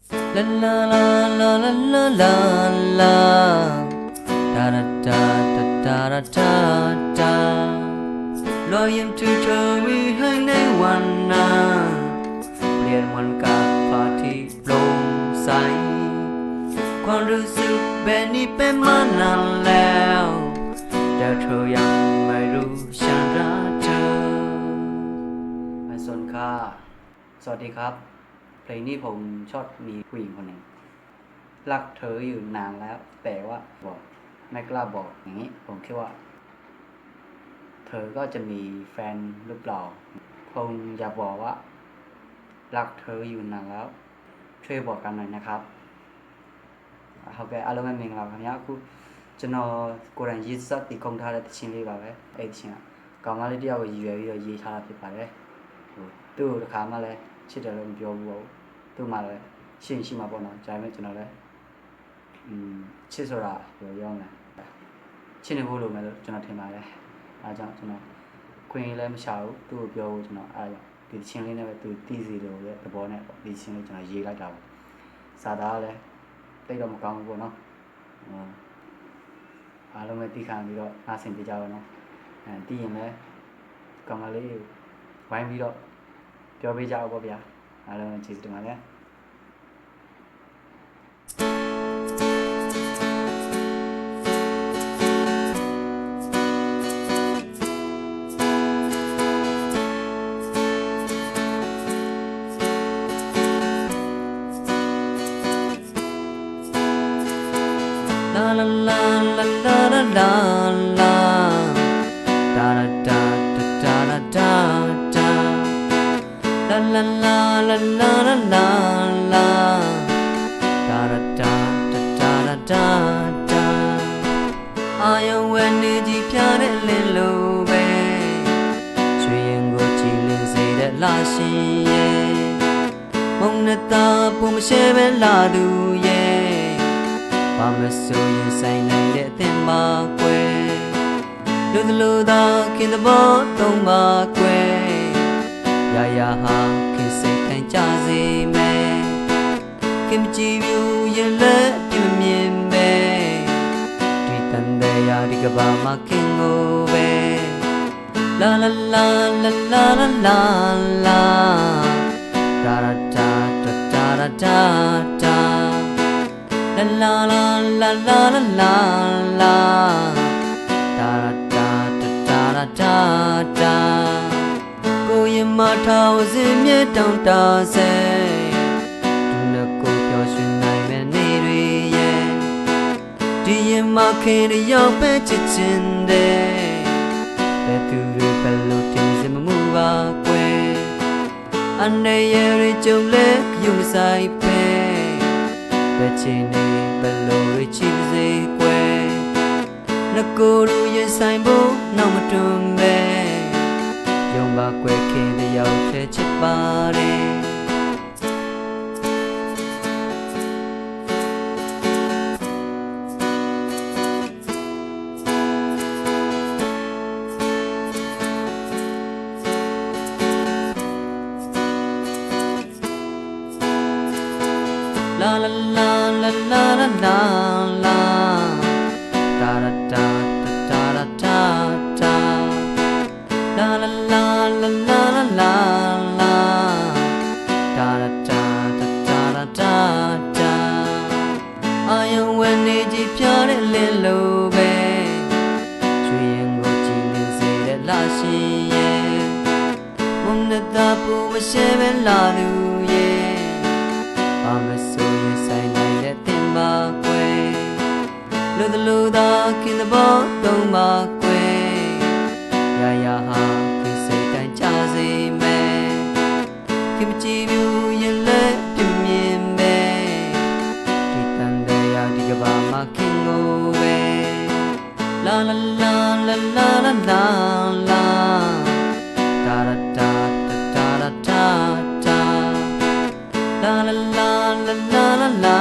La la la la la la la la da da da da da da da da Loyal to me hang day one na Plian one ka party blow sai Quan ru su benny pe mana lao Da tro yang mai ru shan ra cha สวัสดีค่ะสวัสดีครับเพลงนี้ผมชอบมีผู้หญิงคนหนึ่งรักเธออยู่นานแล้วแต่ว่าบอกไม่กล้าบอกอย่างนี้ผมคิดว่าเธอก็จะมีแฟนหรือเปล่าผมอยากบอกว่ารักเธออยู่นานแล้วช่วยบอกกันหน่อยนะครับဟုတ်ကဲ့အားလုံးပဲမင်္ဂလာပါခင်ဗျာအခုကျွန်တော်ကိုယ်တိုင်ရေးစတည်ခုံထားတဲ့တခြင်းလေးပါပဲအဲ့ဒီတခြင်းကကောင်မလေးတယောက်ကိုရည်ရွယ်ပြီးတော့ရေးထားတာဖြစ်ပါတယ်သူ့ကိုတစ်ခါမှလည်းချစ်တယ်လို့မပြောဘူးပေါ့သူ့မှလည်းရှိမှာပေါ့နော်ဒါပေမဲ့ကျွန်တော်လည်းချစ်ဆိုတာပြောရောင်းတယ်ချစ်နေဖို့လိုမယ်လို့ကျွန်တော်ထင်ပါတယ်အဲဒါကြောင့်ကျွန်တော်ခွင့်လည်းမရှာဘူးသူ့ကိုပြောဖို့ကျွန်တော်အားရဒီချင်းလေးနဲ့ပဲသူတီးစီလို့ရဲ့သဘောနဲ့ပေါ့ဒီချင်းလေးကျွန်တော်ရေးလိုက်တာပေါ့စာသားလည်းတိတ်တော့မကောင်းဘူးပေါ့နော်အားလုံးပဲတီးခံပြီးတော့နားဆင်ပြကြပါနော်တီးရင်လည်းကောင်မလေးဝိုင်းပြီးတော့ပြောပေးကြအောင်ပေါ့ဗျာအားလုံးကျေးဇူးတင်ပါတယ်La la la la la la la la da da da da da da da La la la la la la la la da da da da da da da အာယုံဝဲနေကြည့်ပြတဲ့လင်းလိုပဲရွှေရင်ကိုကြည်လင်းစေတဲ့လာရှင်ရဲ့မုံနဲ့တာပုံမရှဲပဲလာသူရဲ့ဘာမဆိုရင်ဆိုင်နိုင်တဲ့အသင်ပါကွယ်လူသလိုသာခင်သဘောသုံးပါကွယ်ရာရာဟာခင်စိတ်ထိုင်ကြစေမယ်ခင်မကြည့်ဘူးရင်လည်းပြင်းမြင်ပဲတွေ့တန်တဲ့ရာဒီကဘာမခင်ကိုပဲလာလာလာလာလာလာလာလာဒါဒါဒါဒါဒါဒါဒါ La la la la la la la la da da da da da da da ကိုရင်မထောင်စင်မြတ်တောင်းတဆဲသူနဲ့ကိုပျော်ရွှင်နိုင်မဲ့နေတွေရဲ့ဒီရင်မခင်တယောက်ပဲချစ်ချင်တယ်ဘယ်သူတွေဘယ်လိုတင်စမမှုပါကွယ်အနေရတွေကြုံလဲယူမဆိုင်ပဲဘယ်ချင်းနေဘယ်လိုရချီစေကွယ်ငကိုလူရင်ဆိုင်ဖို့နောက်မတွန်းပဲယုံပါကွယ်ခင်တယောက်တည်းချစ်ပါတယ်La la la la la la la la da da da da da da da La la la la la la la la da da da da da da da အာယုံဝဲနေကြည့်ပြတဲ့လင်းလိုပဲရွှေရင်ကိုကြည်လင်းစေတဲ့လာရှင်ရဲ့မုံနဲ့တာပူမရှဲပဲလာသူရဲ့ဘာမဆိုရင်ဆိုင်နိုင်တဲ့တင်ပါကွယ်လူသလိုသာခင်သဘောသုံးပါကွယ်ရာရာဟာခင်စိတ်တိုင်းကြစေမယ်ခင်မကြည့်ဘူးရင်လည်းပြင်းမြင်ပဲဒီတန်တဲ့ရာဒီကဘာမခင်ကိုပဲလာလာလာလာလာလာလာလာဒါဒါဒါဒါဒါဒါ La la la la la la la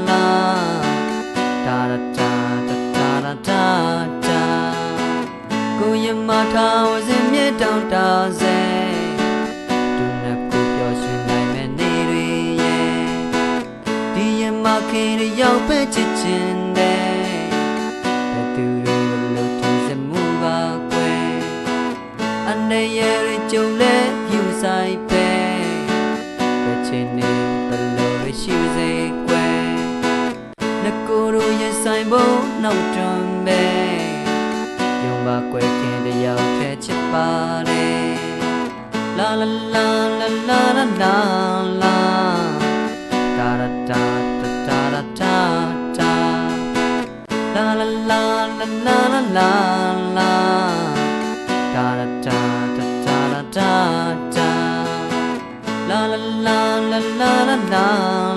la da da da da da da da ကိုရင်မထောင်စင်မြတ်တောင်းတဆဲသူနဲ့ကိုပျော်ရွှင်နိုင်မဲ့နေတွေရဲ့ ခင်တွေရောက်ပဲချစ်ချင်တယ်ဘယ်သူတွေလို့ထင်စမှုပါကွယ်အနေရတွေကြုံလဲယူဆိုင်ပဲဘယ်ချင်နေဘယ်လိုရှိစေကွယ်ငကိုယ်တို့ရင်ဆိုင်ဖို့နောက်တွန်ပဲယုံပါကွယ်ခင်တယောက်ထဲချစ်ပါတယ်La la la la la la la la da da da da da da da La la la la la la la la da da da da da da da La la la la la la la